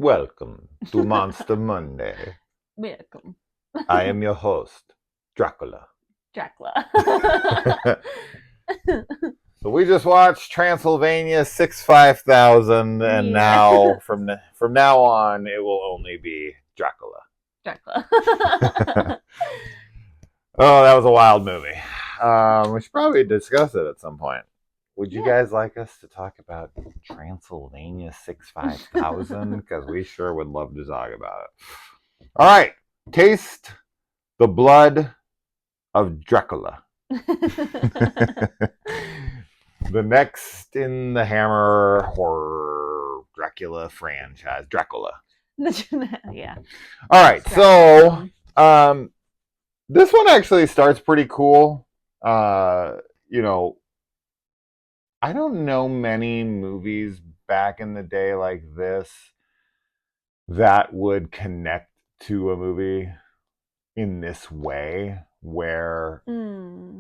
Welcome to Monster Monday. Welcome. I am your host, Dracula. Dracula. So we just watched Transylvania 65000, and Yeah. now from now on it will only be Dracula. Dracula. Oh, that was a wild movie. We should probably discuss it at some point. Would you guys like us to talk about Transylvania 65000? Because we sure would love to talk about it. All right, taste the blood of Dracula. The next in the Hammer horror Dracula franchise, Dracula. Yeah. All right, so this one actually starts pretty cool. I don't know many movies back in the day like this that would connect to a movie in this way, where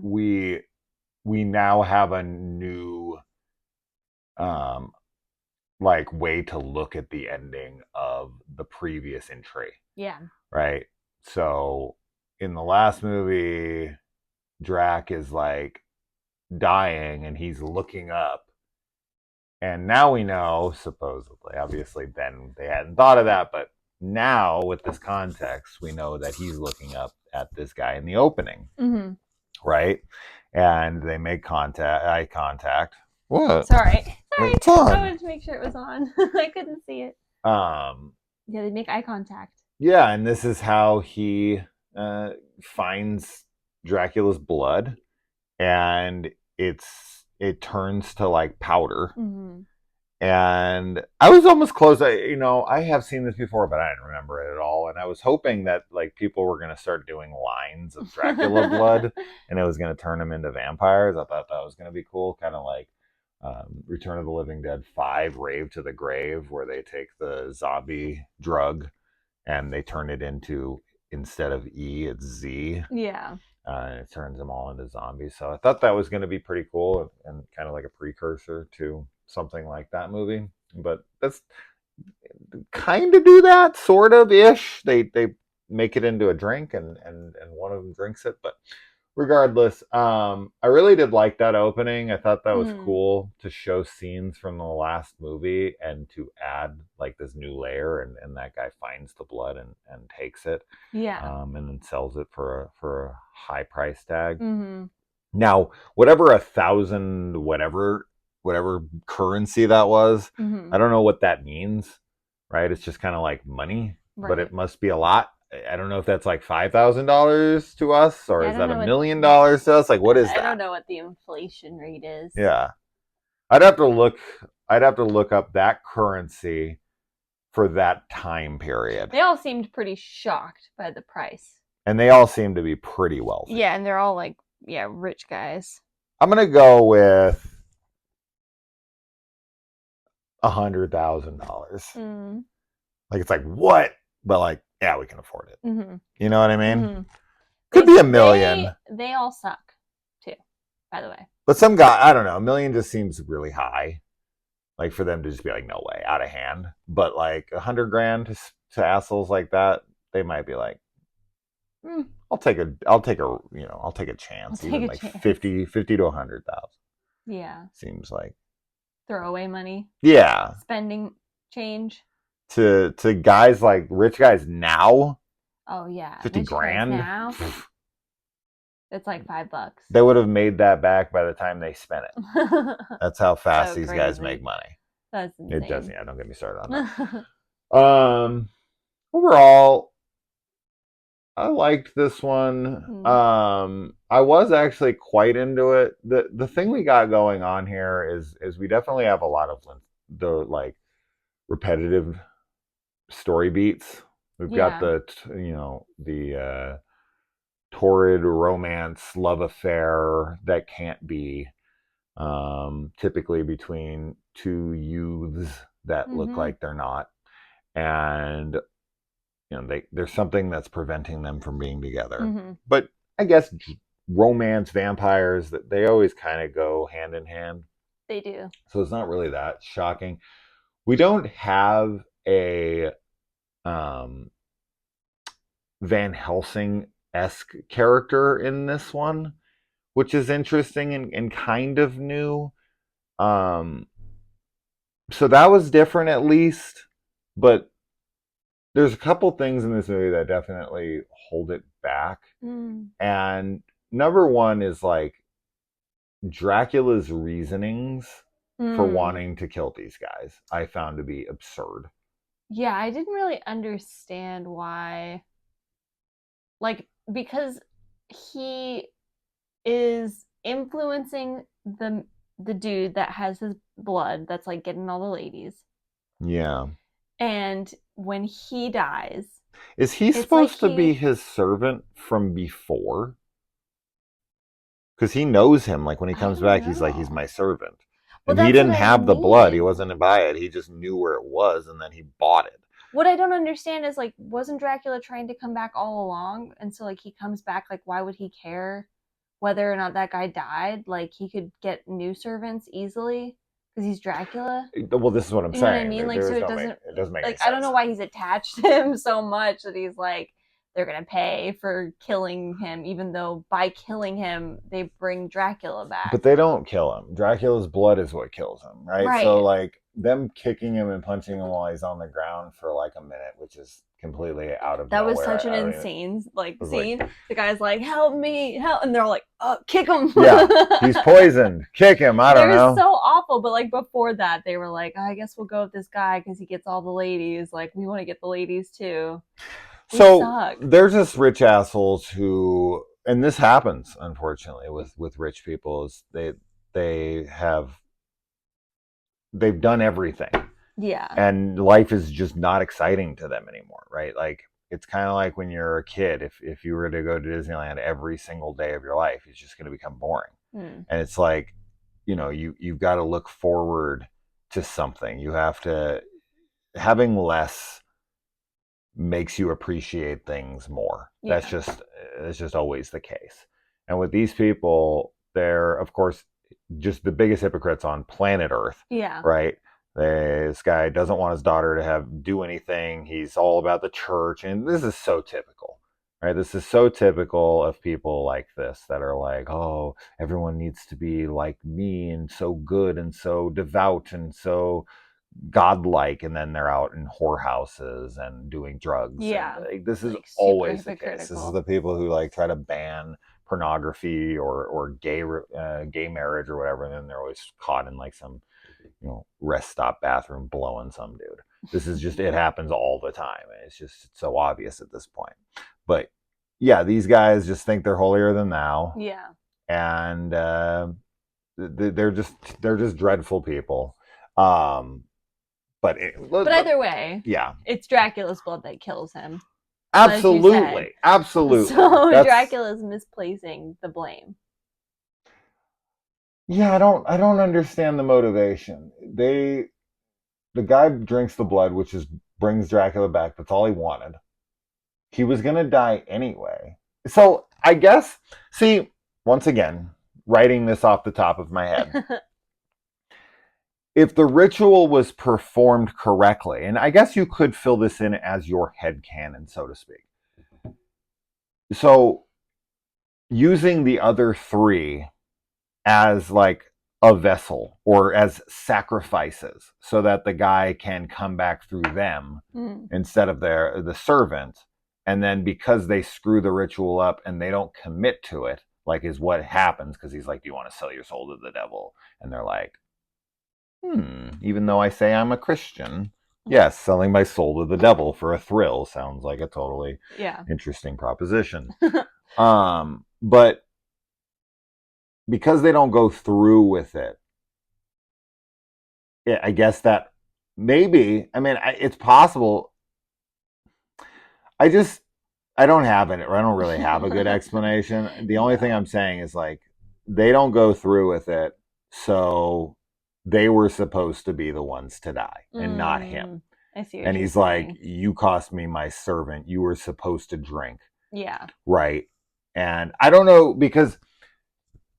we now have a new way to look at the ending of the previous entry. Yeah. Right? So in the last movie, Drac is like dying and he's looking up. And now we know, supposedly, obviously then they hadn't thought of that, but now with this context, we know that he's looking up at this guy in the opening. Mm-hmm. Right? And they make eye contact. What? Sorry. It's on. I wanted to make sure it was on. I couldn't see it. Yeah, they make eye contact. Yeah, and this is how he finds Dracula's blood, and it turns to like powder. Mm-hmm. And I was almost close. I have seen this before, but I didn't remember it at all. And I was hoping that like people were going to start doing lines of Dracula blood, and it was going to turn them into vampires. I thought that was going to be cool, kind of like Return of the Living Dead 5, Rave to the Grave, where they take the zombie drug and they turn it into, instead of E, it's Z. Yeah. And it turns them all into zombies. So I thought that was going to be pretty cool and kind of like a precursor to something like that movie. But that's kind of do that, sort of ish. They make it into a drink and one of them drinks it. But regardless, I really did like that opening. I thought that was cool to show scenes from the last movie and to add like this new layer, and that guy finds the blood and takes it. Yeah. And then sells it for a high price tag. Mm-hmm. Now, whatever 1,000 whatever currency that was, I don't know what that means, right? It's just kind of like money, but it must be a lot. I don't know if that's like $5,000 to us, or is that $1 million to us? Like, what is that? I don't know what the inflation rate is. Yeah, I'd have to look up that currency for that time period. They all seemed pretty shocked by the price, and they all seem to be pretty wealthy. Yeah, and they're all like, rich guys. I'm gonna go with $100,000. Like, it's like, what? But like, yeah, we can afford it. Mm-hmm. You know what I mean? Could be $1 million. They all suck too, by the way. But some guy, I don't know, $1 million just seems really high. Like, for them to just be like, no way, out of hand. But like $100,000 to assholes like that, they might be like, I'll take a chance. Even like 50 to 100,000. Yeah. Seems like throwaway money. Yeah. Spending change. To guys, like rich guys now. Oh yeah. $50,000 now. It's like $5. They would have made that back by the time they spent it. That's how fast these guys make money. That's insane. It does, yeah. Don't get me started on that. Overall, I liked this one. I was actually quite into it. The thing we got going on here is we definitely have a lot of the like repetitive story beats. We've got the torrid romance love affair that can't be, typically between two youths that look like they're not, and there's something that's preventing them from being together. But I guess romance, vampires, they always kind of go hand in hand. They do. So it's not really that shocking. We don't have a um, Van Helsing-esque character in this one, which is interesting and kind of new. Um, so that was different at least, but there's a couple things in this movie that definitely hold it back. And number one is like Dracula's reasonings for wanting to kill these guys, I found to be absurd. Yeah, I didn't really understand why. Like, because he is influencing the dude that has his blood that's like getting all the ladies. Yeah. And when he dies, is he supposed to be his servant from before? Because he knows him. Like when he comes back, he's like, he's my servant. Well, and he didn't have the blood. He wasn't to buy it. He just knew where it was, and then he bought it. What I don't understand is like, wasn't Dracula trying to come back all along? And so like he comes back, like why would he care whether or not that guy died? Like he could get new servants easily because he's Dracula. Well, this is what I'm saying. Know what I mean? Like, so it doesn't make like, any sense. I don't know why he's attached to him so much that he's like, they're gonna pay for killing him, even though by killing him they bring Dracula back. But they don't kill him. Dracula's blood is what kills him, right? So like them kicking him and punching him while he's on the ground for like a minute, which is completely out of nowhere. That was such an insane scene. Like, the guy's like, "Help me, help!" And they're like, "Oh, kick him!" Yeah, he's poisoned. Kick him. I don't know. It was so awful. But like before that, they were like, oh, "I guess we'll go with this guy because he gets all the ladies. Like we want to get the ladies too." So there's just rich assholes who, and this happens unfortunately with rich people, is they've done everything. Yeah. And life is just not exciting to them anymore, right? Like it's kind of like when you're a kid. If you were to go to Disneyland every single day of your life, it's just going to become boring. And it's like, you've got to look forward to something. You have to, having less makes you appreciate things more. Yeah. That's just always the case. And with these people, they're of course just the biggest hypocrites on planet Earth. Yeah. Right? This guy doesn't want his daughter to do anything. He's all about the church, and this is so typical. Right? This is so typical of people like this that are like, oh, everyone needs to be like me and so good and so devout and so godlike, and then they're out in whorehouses and doing drugs. Yeah. And, this is always the case. This is the people who like try to ban pornography or gay marriage or whatever, and then they're always caught in like some rest stop bathroom blowing some dude. This is just, it happens all the time. It's just so obvious at this point. But yeah, these guys just think they're holier than thou. Yeah. And they're just dreadful people. But either way, yeah, it's Dracula's blood that kills him. Absolutely. So Dracula's misplacing the blame. Yeah, I don't understand the motivation. The guy drinks the blood, which brings Dracula back. That's all he wanted. He was gonna die anyway. So I guess, see, once again, writing this off the top of my head. If the ritual was performed correctly, and I guess you could fill this in as your headcanon, so to speak. So using the other three as like a vessel or as sacrifices so that the guy can come back through them instead of the servant, and then because they screw the ritual up and they don't commit to it, like is what happens, because he's like, do you want to sell your soul to the devil? And they're like, even though I say I'm a Christian, yes, selling my soul to the devil for a thrill sounds like a totally interesting proposition. But because they don't go through with it, I guess that maybe, I mean, it's possible. I don't have it. I don't really have a good explanation. The only thing I'm saying is like, they don't go through with it, so they were supposed to be the ones to die and not him. I see. And he's like, you cost me my servant. You were supposed to drink. Yeah. Right. And I don't know, because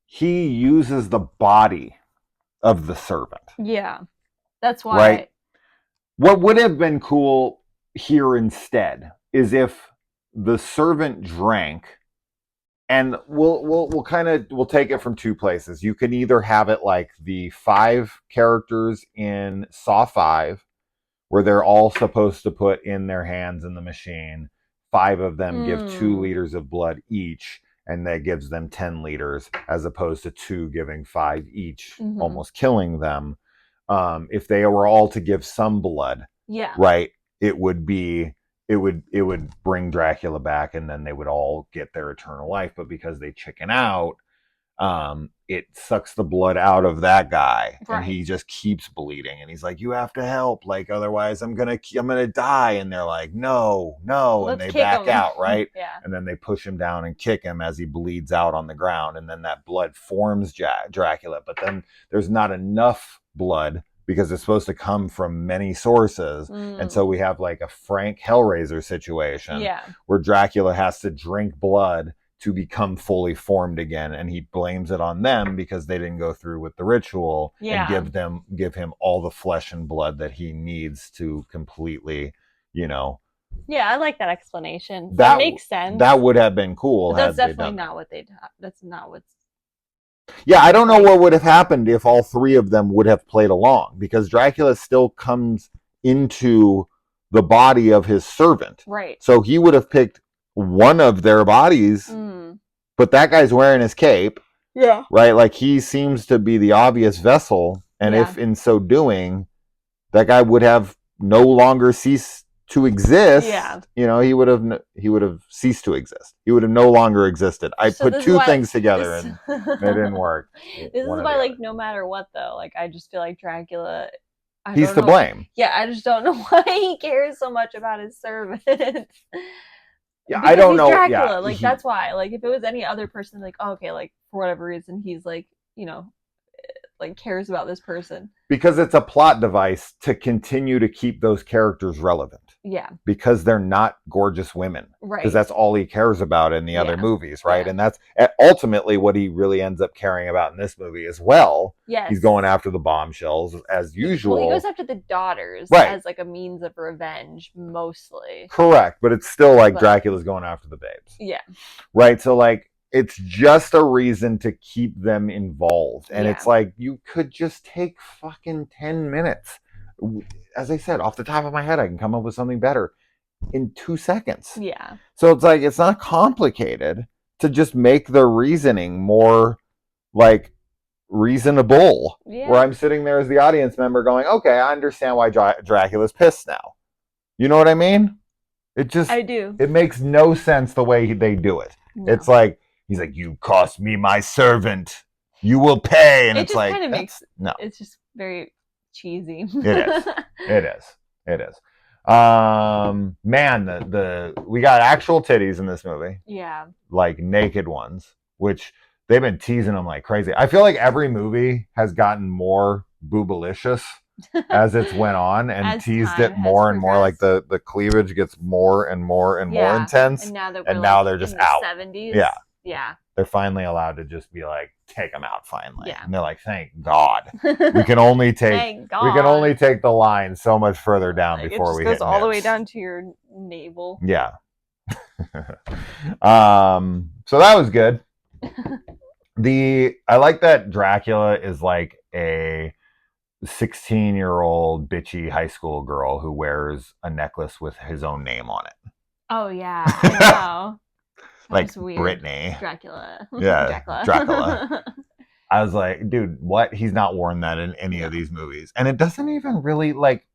he uses the body of the servant. Yeah. That's why. Right. What would have been cool here instead is if the servant drank, and we'll take it from two places. You can either have it like the 5 characters in Saw 5, where they're all supposed to put in their hands in the machine. 5 of them give 2 liters of blood each, and that gives them 10 liters, as opposed to 2 giving 5 each, almost killing them. If they were all to give some blood, right, it would bring Dracula back, and then they would all get their eternal life. But because they chicken out, it sucks the blood out of that guy, and he just keeps bleeding, and he's like, you have to help, like, otherwise I'm gonna die. And they're like, no, and they back out, right? And then they push him down and kick him as he bleeds out on the ground, and then that blood forms Dracula. But then there's not enough blood because it's supposed to come from many sources. And so we have like a Frank Hellraiser situation where Dracula has to drink blood to become fully formed again, and he blames it on them because they didn't go through with the ritual and give him all the flesh and blood that he needs to completely, I like that explanation. That makes sense. That would have been cool. But that's definitely not what that's not what's. Yeah, I don't know what would have happened if all 3 of them would have played along, because Dracula still comes into the body of his servant. Right. So he would have picked one of their bodies, but that guy's wearing his cape. Yeah. Right? Like, he seems to be the obvious vessel, and if in so doing, that guy would have no longer ceased to exist. He would have ceased to exist. He would have no longer existed. I put 2 things together and it didn't work. This is why, like, no matter what, though, like, I just feel like Dracula, he's to blame. Yeah, I just don't know why he cares so much about his servants. Yeah, because I don't know. Dracula, like, that's why. Like, if it was any other person, like, oh, okay, like, for whatever reason, he's like, like, cares about this person. Because it's a plot device to continue to keep those characters relevant. Yeah. Because they're not gorgeous women. Right. Because that's all he cares about in the other movies, right? And that's ultimately what he really ends up caring about in this movie as well. Yes. He's going after the bombshells as usual. Well, he goes after the daughters as like a means of revenge, mostly. Correct. But it's still like Dracula's going after the babes. Yeah. Right? So, like, it's just a reason to keep them involved. And it's like, you could just take fucking 10 minutes. As I said, off the top of my head, I can come up with something better in 2 seconds. Yeah. So it's like, it's not complicated to just make the reasoning more, like, reasonable. Yeah. Where I'm sitting there as the audience member going, okay, I understand why Dracula's pissed now. You know what I mean? I do. It makes no sense the way they do it. No. It's like, he's like, you cost me my servant. You will pay. And it's like, it's just very cheesy. It is. Man, we got actual titties in this movie. Yeah. Like, naked ones, which they've been teasing them like crazy. I feel like every movie has gotten more boobalicious as it's went on and teased it more and more. Like, the cleavage gets more and more and more intense. And now they're just out. 70s. Yeah. Yeah. They're finally allowed to just be like, take them out finally. Yeah. And they're like, thank God. We can only take the line so much further down before we hit. It goes all the way down to your navel. Yeah. So that was good. I like that Dracula is like a 16-year-old bitchy high school girl who wears a necklace with his own name on it. Oh yeah, I know. Like Brittany. Dracula. Yeah, Dracula. I was like, dude, what? He's not worn that in any of these movies. And it doesn't even really, like,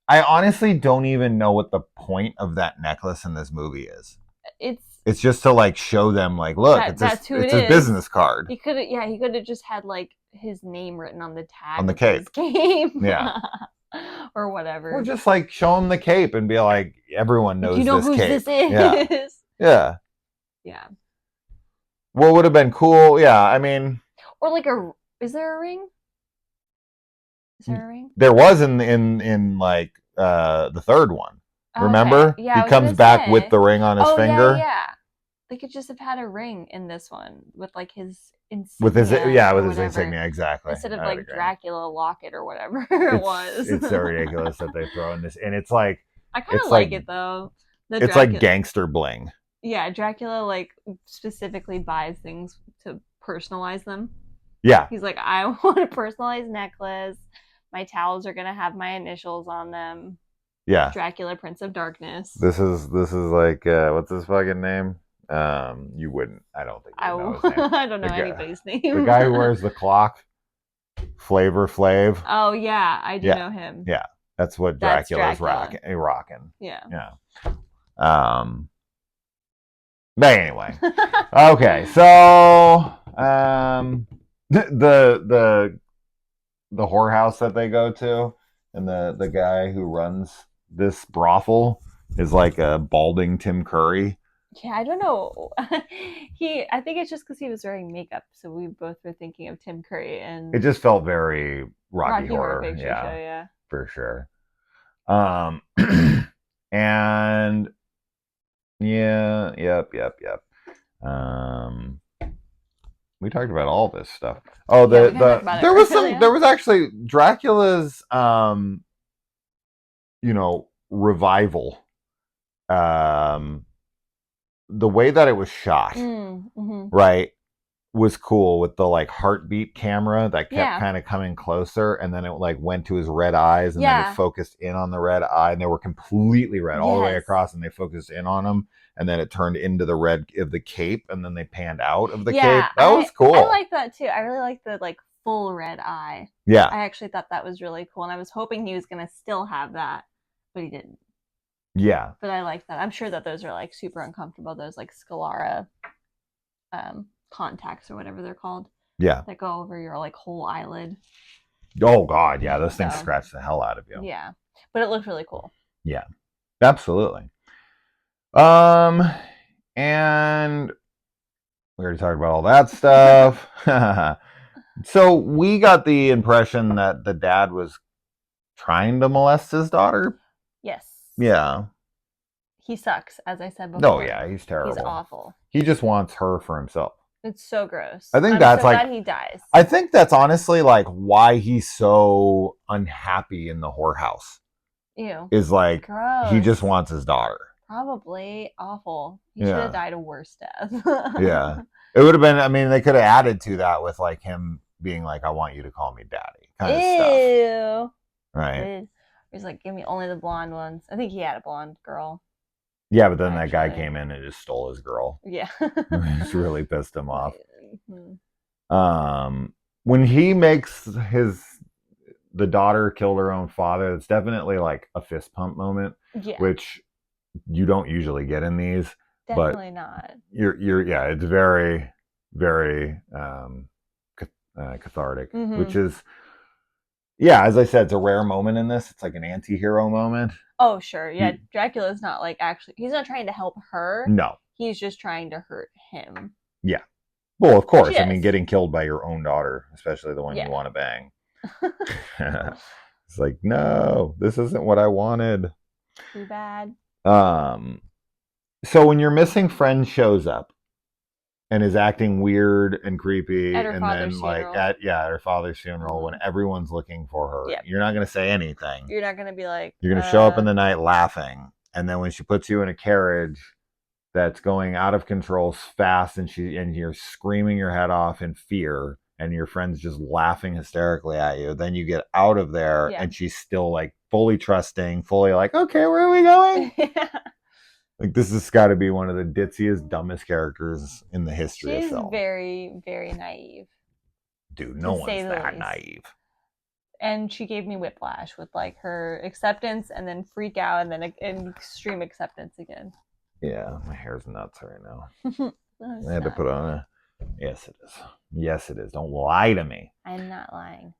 I honestly don't even know what the point of that necklace in this movie is. It's just to, like, show them, like, look, it's a business card. He could have just had, like, his name written on the tag. On the cape. Yeah. Or whatever. Or just, like, show him the cape and be like, everyone knows this cape. You know who this is. Yeah. Yeah. What would have been cool? Yeah, I mean, or like is there a ring? Is there a ring? There was in like the third one. Remember? Okay. Yeah, he comes back with the ring on his finger. Yeah. they could just have had a ring in this one with like his with his insignia or with his whatever, insignia, exactly. instead of I would like agree. Dracula locket or whatever it It's was. it's so ridiculous that they throw in this, and it's like I kind of it's like like it though. The it's like Dracula, gangster bling. yeah, Dracula like specifically buys things to personalize them. Yeah, He's like, I want a personalized necklace. My towels are gonna have my initials on them. yeah. Dracula, Prince of Darkness. This is like what's his fucking name? You wouldn't. I don't think you would know his name. I don't know The guy, anybody's the name. guy who wears the clock, Flavor Flav. Oh yeah, I do Yeah, know him. yeah. That's what That's Dracula's Dracula. rocking. Yeah. Yeah. But anyway, okay. So the whorehouse that they go to, and the guy who runs this brothel is like a balding Tim Curry. Yeah, I don't know. I think it's just because he was wearing makeup, so we both were thinking of Tim Curry and It just felt very Rocky Horror Horror, Picture yeah, Show. Yeah. for sure. And yeah, yep. Um, we talked about all this stuff. Oh, there was some. There was actually Dracula's, revival. The way that it was shot, right, was cool with the like heartbeat camera that kept kind of coming closer, and then it like went to his red eyes, and then it focused in on the red eye, and they were completely red all the way across, and they focused in on them, and then it turned into the red of the cape, and then they panned out of the cape. That was cool. I like that too. I really like the like full red eye. Yeah, I actually thought that was really cool, and I was hoping he was gonna still have that, but he didn't. Yeah, but I like that. I'm sure that those are like super uncomfortable. Those like sclera contacts or whatever they're called. Yeah, that go over your like whole eyelid. Oh god, yeah, those things scratch the hell out of you. Yeah, but it looked really cool. Yeah, absolutely. And we already talked about all that stuff. So we got the impression that the dad was trying to molest his daughter. Yes. Yeah. He sucks, as I said before. No, yeah, he's terrible. He's awful. He just wants her for himself. It's so gross. I think that's so like glad he dies. I think that's honestly like why he's so unhappy in the whorehouse. Ew. Is like gross. He just wants his daughter. Probably awful. He should have died a worse death. Yeah. It would have been, I mean, they could have added to that with like him being like, I want you to call me daddy kind of stuff. Right. He's like, give me only the blonde ones. I think he had a blonde girl. Yeah, but then that guy came in and just stole his girl. Yeah. Just really pissed him off. When he makes the daughter killed her own father, it's definitely like a fist pump moment. Yeah. Which you don't usually get in these. Definitely not. It's very, very cathartic, which is, as I said, it's a rare moment in this. It's like an anti-hero moment. Oh, sure. Yeah, Dracula's not like actually, he's not trying to help her. No. He's just trying to hurt him. Yeah. Well, of course. I mean, getting killed by your own daughter, especially the one you want to bang. It's like, no, this isn't what I wanted. Too bad. So when your missing friend shows up and is acting weird and creepy, and then like at her father's funeral, when everyone's looking for her, you're not going to say anything. You're not going to be like, you're going to show up in the night laughing, and then when she puts you in a carriage that's going out of control fast, and you're screaming your head off in fear, and your friend's just laughing hysterically at you, then you get out of there, and she's still like fully trusting, fully like, okay, where are we going? Like, this has got to be one of the ditziest, dumbest characters in the history of film. She's very, very naive. Dude, no one's that naive. And she gave me whiplash with like her acceptance and then freak out and then extreme acceptance again. Yeah, my hair's nuts right now. I had to put on a... Yes, it is. Yes, it is. Don't lie to me. I'm not lying.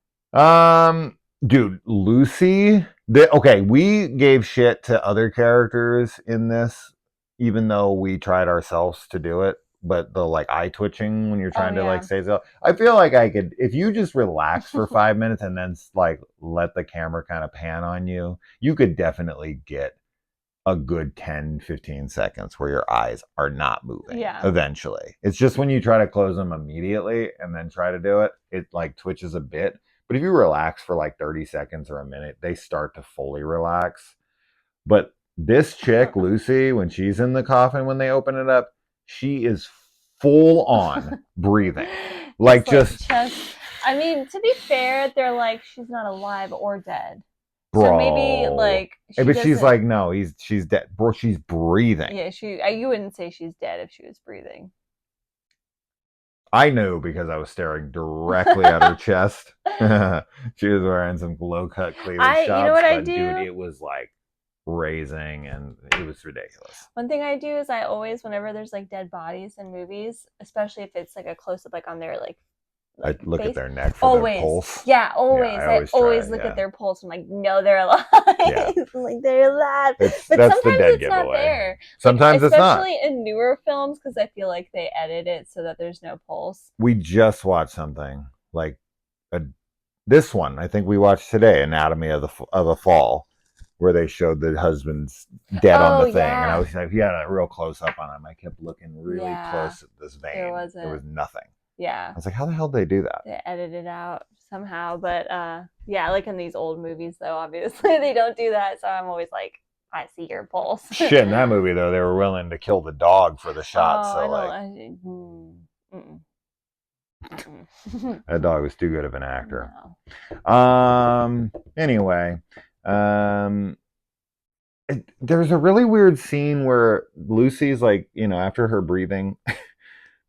Dude, Lucy... we gave shit to other characters in this, even though we tried ourselves to do it. But the like eye twitching when you're trying to like say so, I feel like I could, if you just relax for 5 minutes and then like let the camera kind of pan on you, you could definitely get a good 10-15 seconds where your eyes are not moving. Yeah. Eventually, it's just when you try to close them immediately and then try to do it, it like twitches a bit. But if you relax for like 30 seconds or a minute, they start to fully relax. But this chick, Lucy, when she's in the coffin, when they open it up, she is full on breathing. Like just I mean, to be fair, they're like, she's not alive or dead. bro. So maybe like but she's like, no, she's dead. Bro, she's breathing. Yeah, you wouldn't say she's dead if she was breathing. I knew because I was staring directly at her chest. She was wearing some low-cut cleavage shots. You know what I do? Dude, it was like raising and it was ridiculous. One thing I do is I always, whenever there's like dead bodies in movies, especially if it's like a close-up like on their like I look at their neck for their pulse. Yeah, always. Yeah, I always look at their pulse. I'm like, no, they're alive. Yeah. I'm like, they're alive. But that's sometimes the dead it's giveaway. Not there. Sometimes like, it's not. Especially in newer films, because I feel like they edit it so that there's no pulse. We just watched something like this one. I think we watched today, Anatomy of a Fall, where they showed the husband's dead on the thing, and I was like, he had a real close up on him. I kept looking really close at this vein. There was nothing. Yeah. I was like, how the hell did they do that? They edited it out somehow. But yeah, like in these old movies, though, obviously they don't do that. So I'm always like, I see your pulse. Shit, in that movie, though, they were willing to kill the dog for the shot. That dog was too good of an actor. No. Anyway, there's a really weird scene where Lucy's like, after her breathing,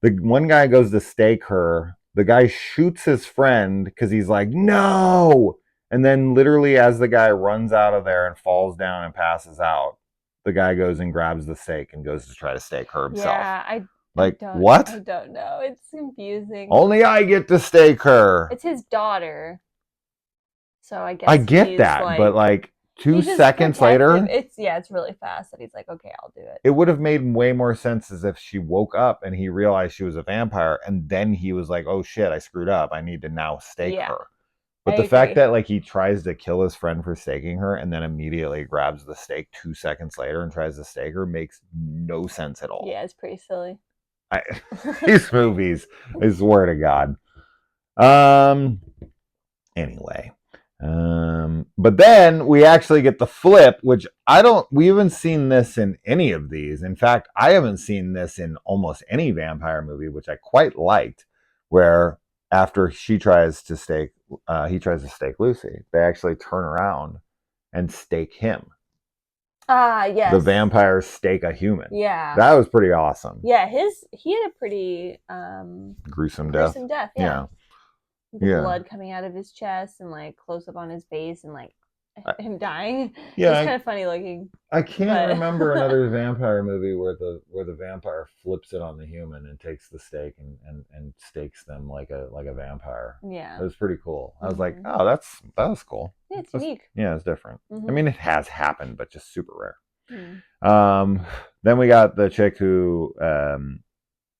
the one guy goes to stake her. The guy shoots his friend because he's like, no. And then literally as the guy runs out of there and falls down and passes out, the guy goes and grabs the stake and goes to try to stake her himself. Yeah, what? I don't know. It's confusing. Only I get to stake her. It's his daughter. So I guess I get that, but like 2 seconds later, it's really fast that he's like, okay, I'll do it. It would have made way more sense as if she woke up and he realized she was a vampire, and then he was like, oh shit, I screwed up. I need to now stake her. But the fact that like he tries to kill his friend for staking her and then immediately grabs the stake 2 seconds later and tries to stake her makes no sense at all. Yeah, it's pretty silly. These movies, I swear to God. Anyway. But then we actually get the flip, which we haven't seen this in any of these. In fact, I haven't seen this in almost any vampire movie, which I quite liked, where after he tries to stake Lucy, they actually turn around and stake him. Yes. The vampires stake a human. Yeah. That was pretty awesome. Yeah, he had a pretty gruesome death. Yeah. Blood coming out of his chest and like close up on his face and like him dying. Yeah, it's kind of funny looking. I can't remember another vampire movie where the vampire flips it on the human and takes the stake and stakes them like a vampire. Yeah, it was pretty cool. I was like, oh, that was cool. Yeah, it's unique. Yeah, it's different. I mean, it has happened, but just super rare. Then we got the chick who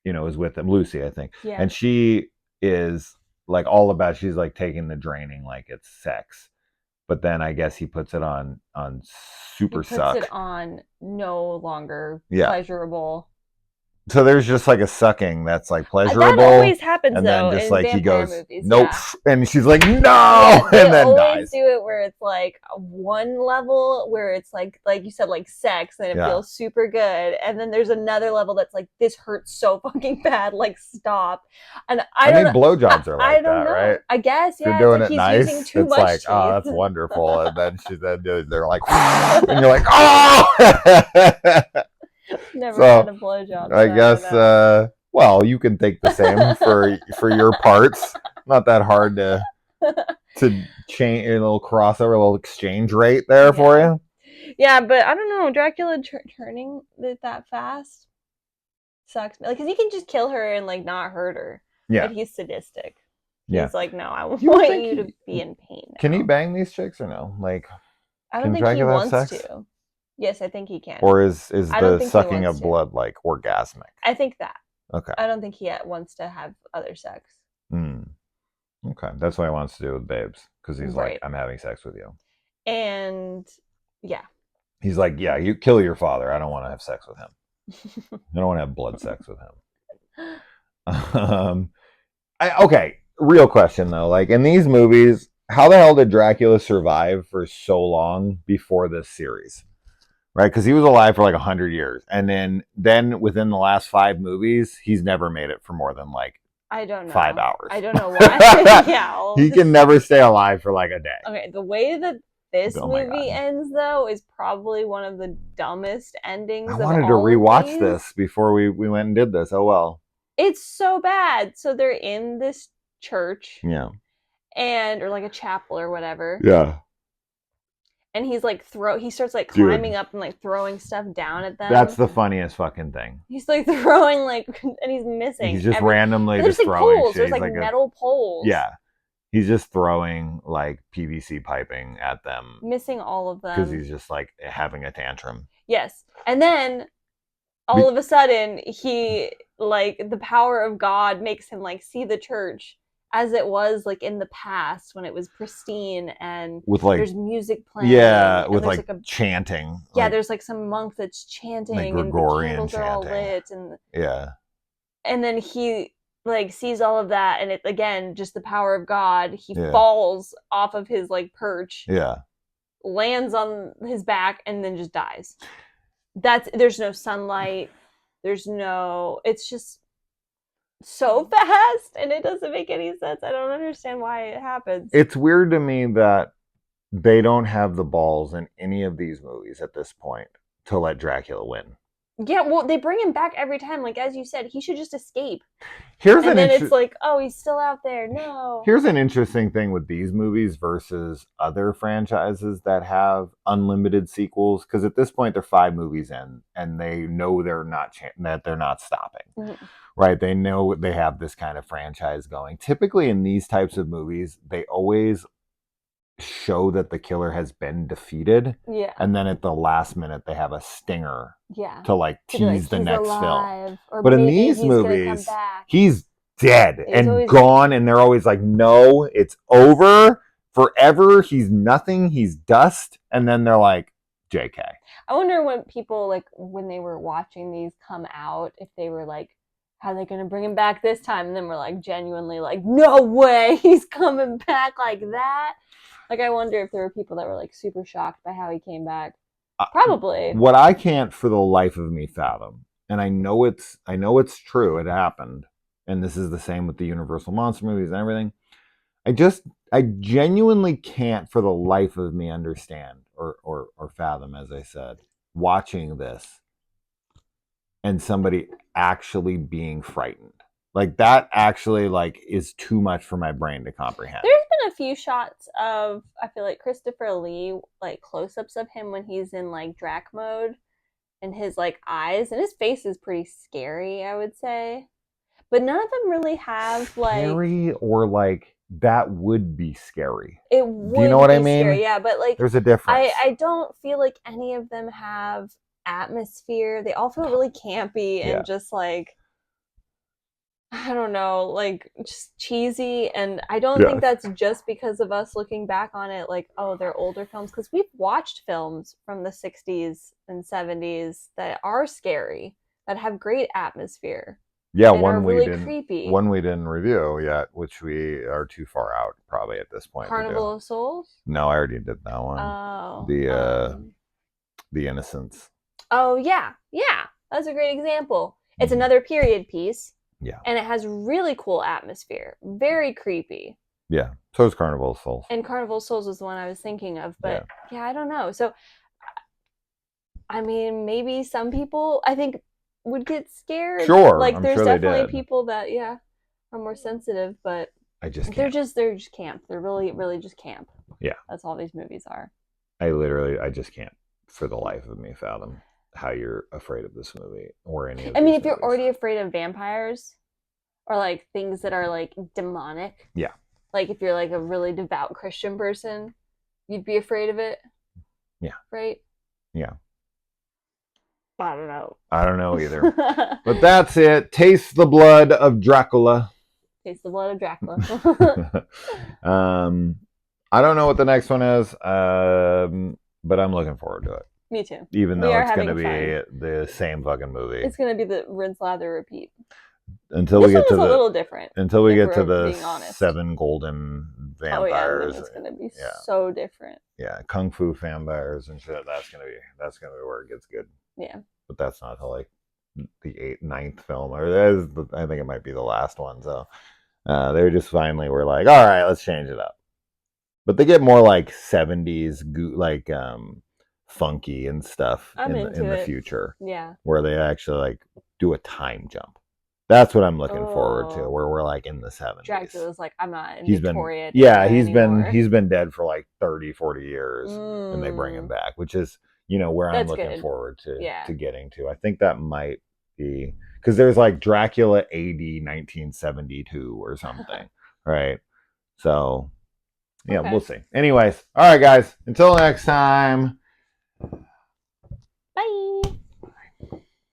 is with them, Lucy, I think, and she is like all about, she's like taking the draining like it's sex, but then I guess he puts it on super suck. Puts it on no longer pleasurable. So there's just like a sucking that's like pleasurable. That always happens, and though, then just like he goes, movies. nope, and she's like, no, and then dies. They always do it where it's like one level where it's like you said, like sex, and it feels super good, and then there's another level that's like, this hurts so fucking bad, like stop. And I mean, blowjobs are like that, right? I guess, yeah. If you're doing it nice, it's like, cheese. Oh, that's wonderful, and then they're like, and you're like, oh. Never had a blowjob. I guess. Well, you can take the same for your parts. Not that hard to change, a little crossover, a little exchange rate there for you. Yeah, but I don't know. Dracula turning it that fast sucks. Like, because he can just kill her and like not hurt her. Yeah, but he's sadistic. He's like, no, I want you to be in pain. Now. Can he bang these chicks or no? Like, I don't think he wants to. Yes, I think he can. Or is the sucking of blood like orgasmic? I think that. Okay. I don't think he wants to have other sex. Okay, that's what he wants to do with babes, because he's like, I'm having sex with you. And yeah. He's like, yeah, you kill your father. I don't want to have sex with him. I don't want to have blood sex with him. Okay, real question though. Like in these movies, how the hell did Dracula survive for so long before this series? Right, because he was alive for like 100 years, and then within the last 5 movies, he's never made it for more than like I don't know. 5 hours. I don't know why. Yeah. He can never stay alive for like a day. Okay, the way that this Oh my movie God. ends, though, is probably one of the dumbest endings I of wanted to all of rewatch these. this before we went and did this. Oh well. It's so bad. So they're in this church, Yeah. or like a chapel or whatever. Yeah. And he's like he starts like Dude. climbing up and like throwing stuff down at them. That's the funniest fucking thing. He's like throwing and he's missing. He's just randomly just like throwing poles. shit. There's like metal poles. Yeah. He's just throwing like PVC piping at them. Missing all of them. Because he's just like having a tantrum. Yes. And then all of a sudden he like the power of God makes him like see the church as it was like in the past when it was pristine and with like there's music playing. Yeah, with like chanting. Yeah, like, there's like some monk that's chanting like and the candles are all lit and and then he like sees all of that and it again just the power of God. He falls off of his like perch. Yeah. Lands on his back and then just dies. There's no sunlight. It's just so fast and it doesn't make any sense. I don't understand why it happens. It's weird to me that they don't have the balls in any of these movies at this point to let Dracula win. Yeah, well, they bring him back every time. Like, as you said, he should just escape. And then it's like, oh, he's still out there. No. Here's an interesting thing with these movies versus other franchises that have unlimited sequels. Because at this point, they're 5 movies in, and they know that they're not stopping. Mm-hmm. Right? They know they have this kind of franchise going. Typically, in these types of movies, they always show that the killer has been defeated. Yeah. And then at the last minute, they have a stinger. Yeah. To like tease the next film. Or but in these movies, he's dead and gone, and they're always like, no, it's over forever. He's nothing. He's dust. And then they're like, JK. I wonder when people like when they were watching these come out, if they were like, how are they going to bring him back this time? And then we're like genuinely like, no way, he's coming back like that. Like, I wonder if there were people that were like super shocked by how he came back. Probably. What I can't for the life of me fathom, and I know it's true, it happened, and this is the same with the Universal monster movies and everything. I genuinely can't for the life of me understand or fathom, as I said, watching this and somebody actually being frightened. Like that actually like is too much for my brain to comprehend. There's been a few shots of, I feel like Christopher Lee, like close-ups of him when he's in like Drac mode and his like eyes and his face is pretty scary, I would say. But none of them really have like scary or like that would be scary. It would. Do you know what I mean? Scary, yeah, but like there's a difference. I don't feel like any of them have atmosphere. They all feel really campy and just like I don't know, like just cheesy, and I don't think that's just because of us looking back on it like, oh, they're older films, because we've watched films from the 60s and 70s that are scary, that have great atmosphere. Yeah, one we didn't review yet, which we are too far out probably at this point. Carnival of Souls? No, I already did that one. Oh. The Innocents. Oh yeah, that's a great example. It's another period piece. Yeah. And it has really cool atmosphere. Very creepy. Yeah. So is Carnival of Souls. And Carnival of Souls was the one I was thinking of. But yeah, I don't know. So, I mean, maybe some people, I think, would get scared. Sure. Like, I'm there's sure definitely people that, are more sensitive. But I just can't. They're just camp. They're really, really just camp. Yeah. That's all these movies are. I just can't, for the life of me, fathom how you're afraid of this movie or any of I mean, if movies. you're already afraid of vampires or like things that are like demonic. Yeah. Like if you're like a really devout Christian person, you'd be afraid of it. Yeah. Right? Yeah. I don't know. I don't know either. But that's it. Taste the blood of Dracula. Taste the blood of Dracula. I don't know what the next one is, but I'm looking forward to it. Me too. Even We though are it's going to having fun. be the same fucking movie. It's gonna be the rinse, lather, repeat. Until This we one get to was a little different. until we If get to we're the being honest. 7 golden Oh yeah, and then vampires. it's gonna be Yeah. so different. Yeah, kung fu vampires and shit. That's gonna be where it gets good. Yeah. But that's not till like the 9th film, or that is I think it might be the last one. So they're just finally were like, all right, let's change it up. But they get more like 70s, like funky and stuff I'm in into the it. future. Yeah. Where they actually like do a time jump. That's what I'm looking forward to. Oh. Where we're like in the 70s. Dracula's like, I'm not in He's Victoria. been anymore. he's been dead for like 30, 40 years, and they bring him back, which is where I'm That's looking good. forward to Yeah. to getting to. I think that might be because there's like Dracula AD 1972 or something, right? So yeah, Okay. we'll see. Anyways, all right, guys. Until next time. Bye.